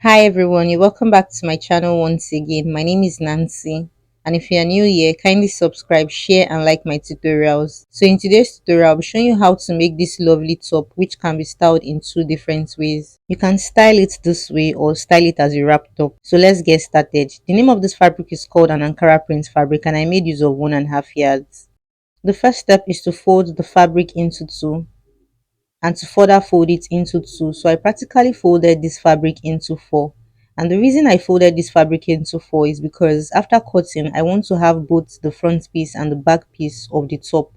Hi everyone, you're welcome back to my channel once again. My name is Nancy, and if you are new here, kindly subscribe, share, and like my tutorials. So in today's tutorial, I'll be showing you how to make this lovely top, which can be styled in two different ways. You can style it this way or style it as a wrap top. So let's get started. The name of this fabric is called an Ankara print fabric, and I made use of 1.5 yards. The first step is to fold the fabric into two and to further fold it into two. So I practically folded this fabric into four. And the reason I folded this fabric into four is because after cutting, I want to have both the front piece and the back piece of the top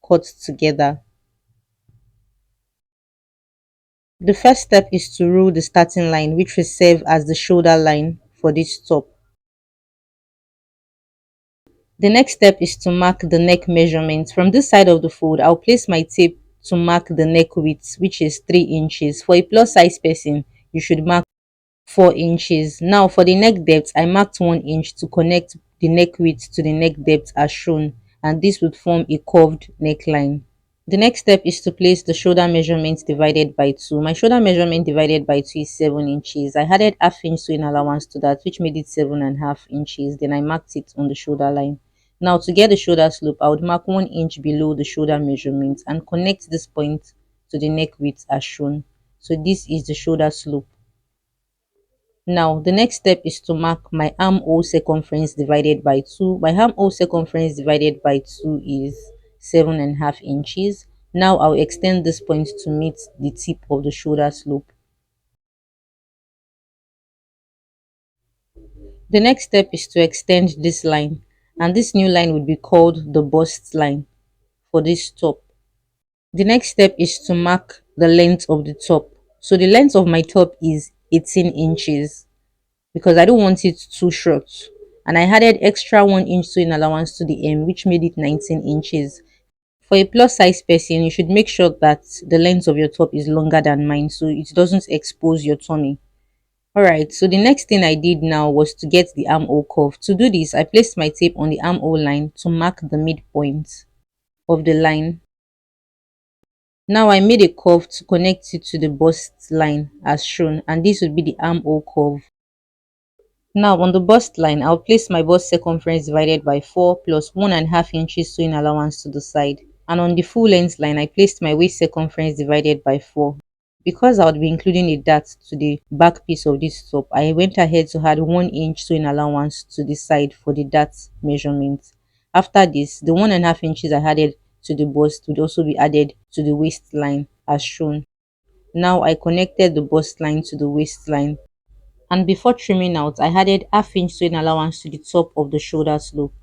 cut together. The first step is to rule the starting line, which will serve as the shoulder line for this top. The next step is to mark the neck measurement. From this side of the fold, I'll place my tape to mark the neck width, which is 3 inches. For a plus size person, you should mark 4 inches. Now for the neck depth, I marked 1 inch to connect the neck width to the neck depth as shown, and this would form a curved neckline. The next step is to place the shoulder measurement divided by 2. My shoulder measurement divided by 2 is 7 inches. I added half inch sewing allowance to that, which made it 7.5 inches. Then I marked it on the shoulder line. Now to get the shoulder slope, I would mark 1 inch below the shoulder measurement and connect this point to the neck width as shown. So this is the shoulder slope. Now, the next step is to mark my armhole circumference divided by 2. My armhole circumference divided by 2 is 7.5 inches. Now, I'll extend this point to meet the tip of the shoulder slope. The next step is to extend this line, and this new line would be called the bust line for this top. The next step is to mark the length of the top. So, the length of my top is 18 inches. Because I don't want it too short. And I added extra 1 inch sewing allowance to the hem, which made it 19 inches. For a plus size person, you should make sure that the length of your top is longer than mine so it doesn't expose your tummy. Alright, so the next thing I did now was to get the armhole curve. To do this, I placed my tape on the armhole line to mark the midpoint of the line. Now I made a curve to connect it to the bust line as shown, and this would be the armhole curve. Now on the bust line, I'll place my bust circumference divided by 4 plus 1.5 inches sewing allowance to the side. And on the full length line, I placed my waist circumference divided by 4. Because I would be including a dart to the back piece of this top, I went ahead to add 1 inch sewing allowance to the side for the dart measurement. After this, the 1.5 inches I added to the bust would also be added to the waistline as shown. Now I connected the bust line to the waistline, and before trimming out, I added half-inch sewing allowance to the top of the shoulder slope.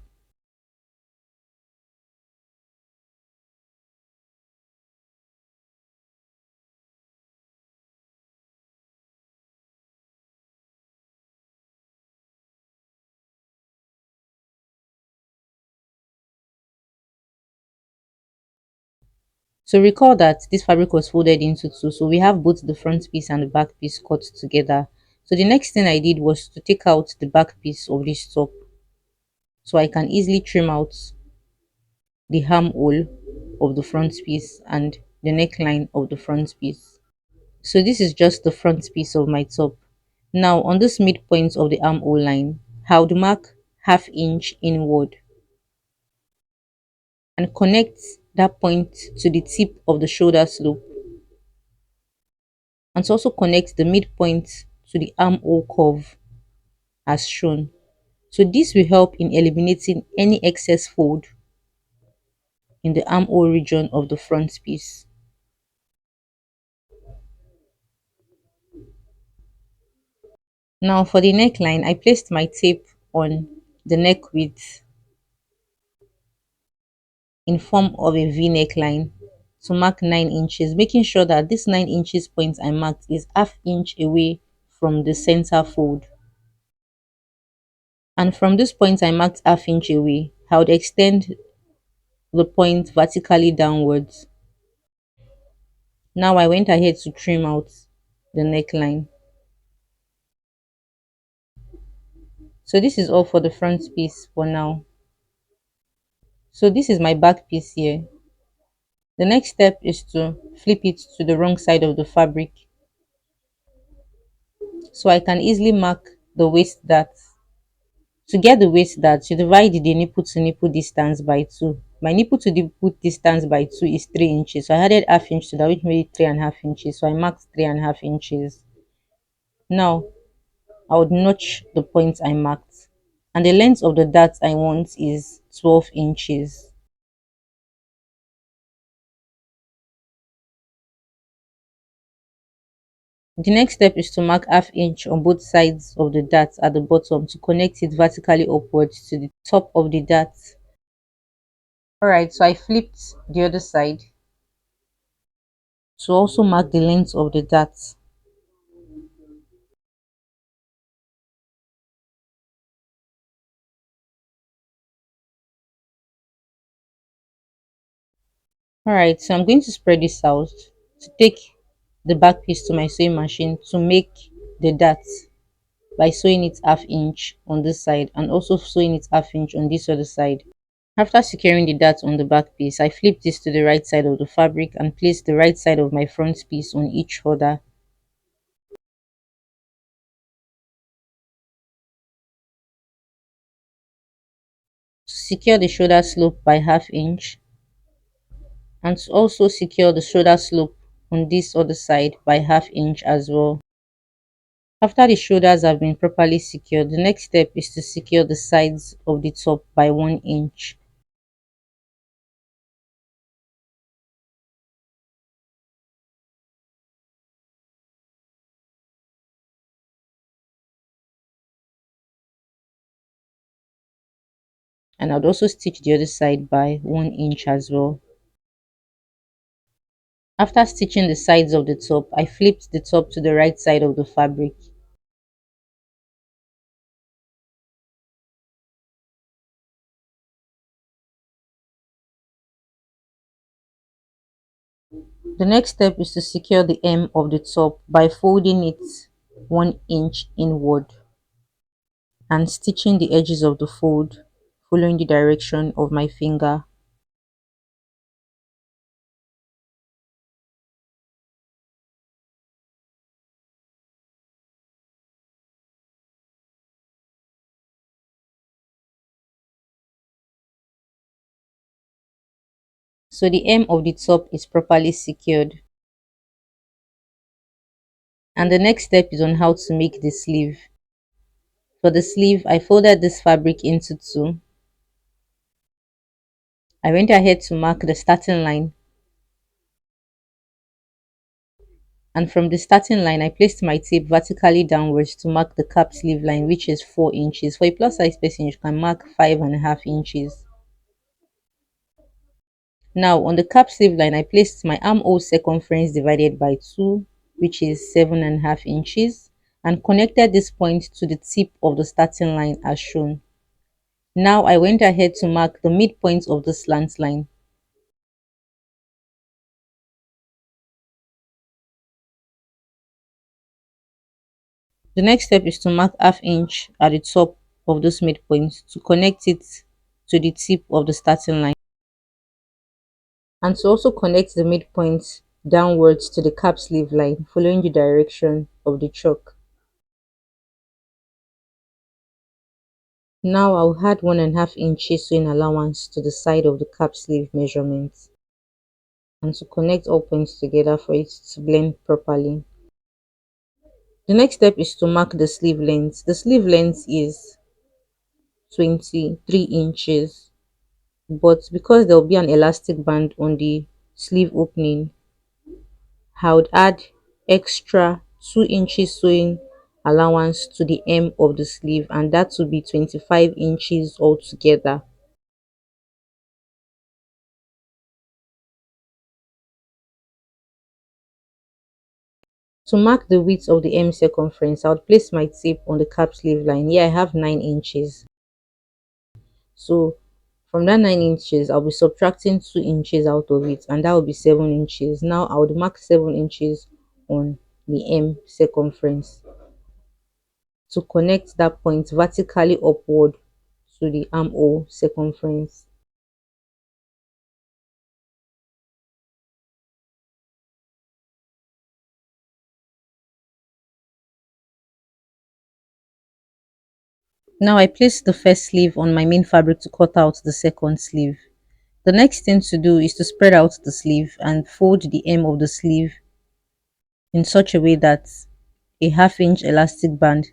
So recall that this fabric was folded into two, so we have both the front piece and the back piece cut together. So the next thing I did was to take out the back piece of this top so I can easily trim out the armhole of the front piece and the neckline of the front piece. So this is just the front piece of my top. Now on this midpoint of the armhole line, I would mark half-inch inward and connect that point to the tip of the shoulder slope, and to also connect the midpoint to the armhole curve as shown. So this will help in eliminating any excess fold in the armhole region of the front piece. Now for the neckline, I placed my tape on the neck width in form of a V neckline to mark 9 inches, making sure that this 9 inches point I marked is half inch away from the center fold. And from this point I marked half inch away, I would extend the point vertically downwards. Now I went ahead to trim out the neckline. So this is all for the front piece for now. So this is my back piece here. The next step is to flip it to the wrong side of the fabric. So I can easily mark the waist dart. To get the waist dart, you divide the nipple to nipple distance by 2. My nipple to nipple distance by 2 is 3 inches. So I added half inch to that, which made it 3.5 inches. So I marked 3.5 inches. Now I would notch the points I marked. And the length of the dart I want is 12 inches. The next step is to mark half inch on both sides of the dart at the bottom to connect it vertically upwards to the top of the dart. Alright, so I flipped the other side to also mark the length of the dart. Alright, so I'm going to spread this out to take the back piece to my sewing machine to make the dart by sewing it half inch on this side and also sewing it half inch on this other side. After securing the dart on the back piece, I flip this to the right side of the fabric and place the right side of my front piece on each shoulder. To secure the shoulder slope by half inch and to also secure the shoulder slope on this other side by half inch as well. After the shoulders have been properly secured, the next step is to secure the sides of the top by 1 inch. And I'd also stitch the other side by 1 inch as well. After stitching the sides of the top, I flipped the top to the right side of the fabric. The next step is to secure the hem of the top by folding it 1 inch inward and stitching the edges of the fold following the direction of my finger. So the hem of the top is properly secured. And the next step is on how to make the sleeve. For the sleeve, I folded this fabric into two. I went ahead to mark the starting line, and from the starting line I placed my tape vertically downwards to mark the cap sleeve line, which is 4 inches. For a plus size person, you can mark 5.5 inches. Now on the cap sleeve line, I placed my armhole circumference divided by 2, which is 7.5 inches, and connected this point to the tip of the starting line as shown. Now I went ahead to mark the midpoint of the slant line. The next step is to mark half inch at the top of this midpoint to connect it to the tip of the starting line, and to also connect the midpoint downwards to the cap sleeve line following the direction of the chalk. Now I'll add 1.5 inches sewing allowance to the side of the cap sleeve measurement and to connect all points together for it to blend properly. The next step is to mark the sleeve length. The sleeve length is 23 inches, but because there will be an elastic band on the sleeve opening, I would add extra 2 inches sewing allowance to the hem of the sleeve, and that will be 25 inches altogether. To mark the width of the hem circumference, I would place my tape on the cap sleeve line. Here I have 9 inches. So from that 9 inches, I'll be subtracting 2 inches out of it, and that will be 7 inches. Now I would mark 7 inches on the hem circumference to connect that point vertically upward to the armhole circumference. Now I place the first sleeve on my main fabric to cut out the second sleeve. The next thing to do is to spread out the sleeve and fold the hem of the sleeve in such a way that a half-inch elastic band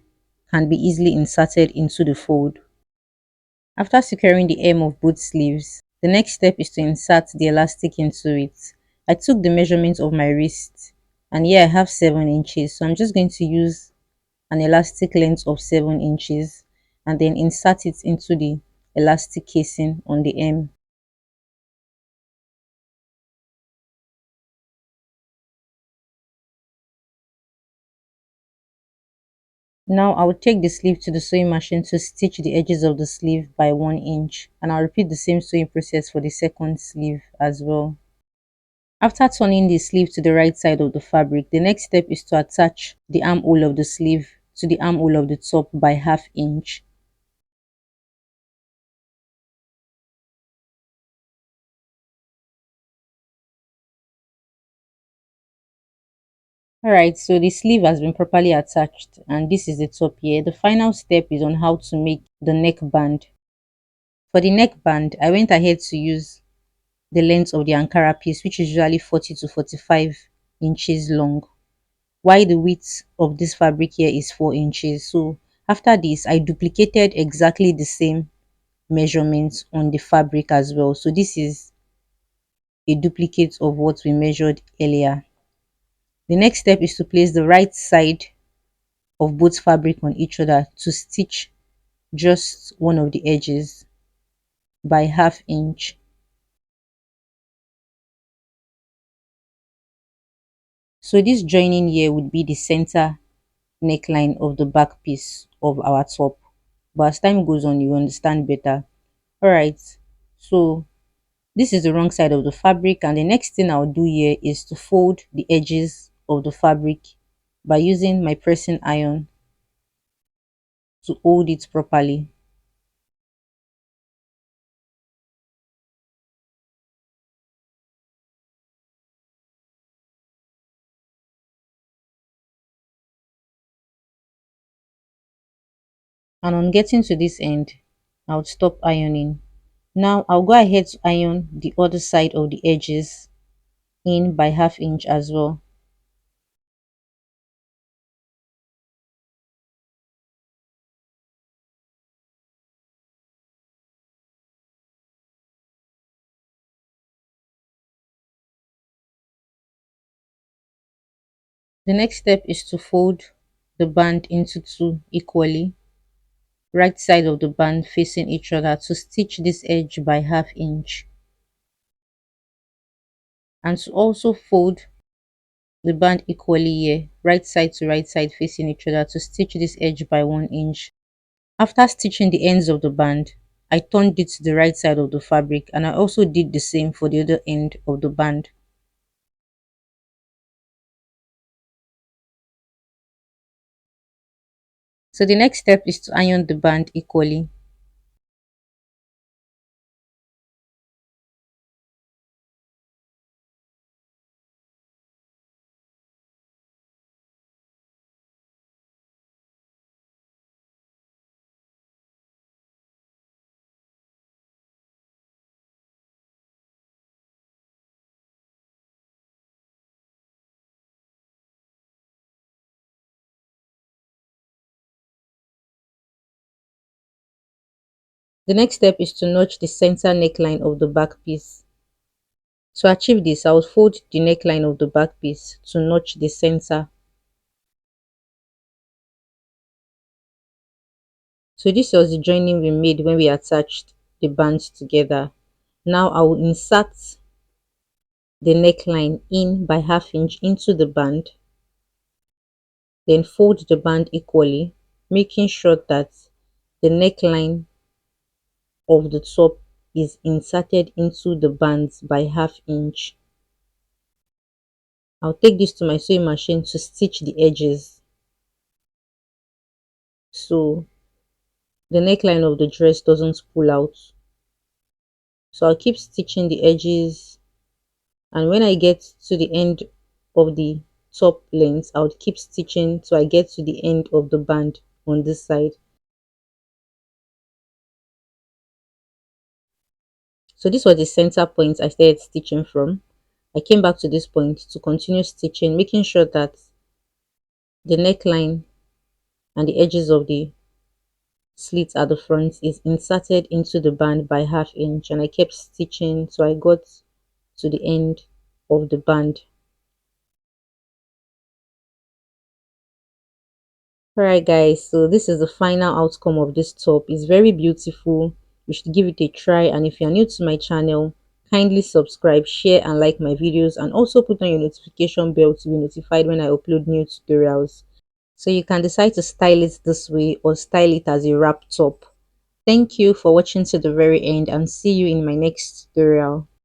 can be easily inserted into the fold. After securing the hem of both sleeves, the next step is to insert the elastic into it. I took the measurement of my wrist, and here I have 7 inches, so I'm just going to use an elastic length of 7 inches and then insert it into the elastic casing on the hem. Now I will take the sleeve to the sewing machine to stitch the edges of the sleeve by 1 inch, and I'll repeat the same sewing process for the second sleeve as well. After turning the sleeve to the right side of the fabric, the next step is to attach the armhole of the sleeve to the armhole of the top by ½ inch. Alright, so the sleeve has been properly attached and this is the top here. The final step is on how to make the neckband. For the neckband, I went ahead to use the length of the Ankara piece, which is usually 40 to 45 inches long, while the width of this fabric here is 4 inches. So after this, I duplicated exactly the same measurements on the fabric as well. So this is a duplicate of what we measured earlier. The next step is to place the right side of both fabric on each other to stitch just one of the edges by ½ inch. So this joining here would be the center neckline of the back piece of our top, but as time goes on you understand better. All right, so this is the wrong side of the fabric, and the next thing I'll do here is to fold the edges of the fabric by using my pressing iron to hold it properly. And on getting to this end, I'll stop ironing. Now I'll go ahead to iron the other side of the edges in by ½ inch as well. The next step is to fold the band into two equally, right side of the band facing each other, to stitch this edge by ½ inch, and to also fold the band equally here, right side to right side facing each other, to stitch this edge by 1 inch. After stitching the ends of the band, I turned it to the right side of the fabric, and I also did the same for the other end of the band. So the next step is to iron the band equally. The next step is to notch the center neckline of the back piece. To achieve this, I will fold the neckline of the back piece to notch the center. So this was the joining we made when we attached the bands together. Now I will insert the neckline in by ½ inch into the band, then fold the band equally, making sure that the neckline of the top is inserted into the bands by ½ inch. I'll take this to my sewing machine to stitch the edges. So the neckline of the dress doesn't pull out. So I'll keep stitching the edges, and when I get to the end of the top length, I'll keep stitching till I get to the end of the band on this side. So this was the center point I started stitching from. I came back to this point to continue stitching, making sure that the neckline and the edges of the slit at the front is inserted into the band by ½ inch, and I kept stitching so I got to the end of the band. Alright guys, so this is the final outcome of this top. It's very beautiful. You should give it a try, and if you're new to my channel, kindly subscribe, share and like my videos, and also put on your notification bell to be notified when I upload new tutorials. So you can decide to style it this way or style it as a wrap top. Thank you for watching to the very end, and see you in my next tutorial.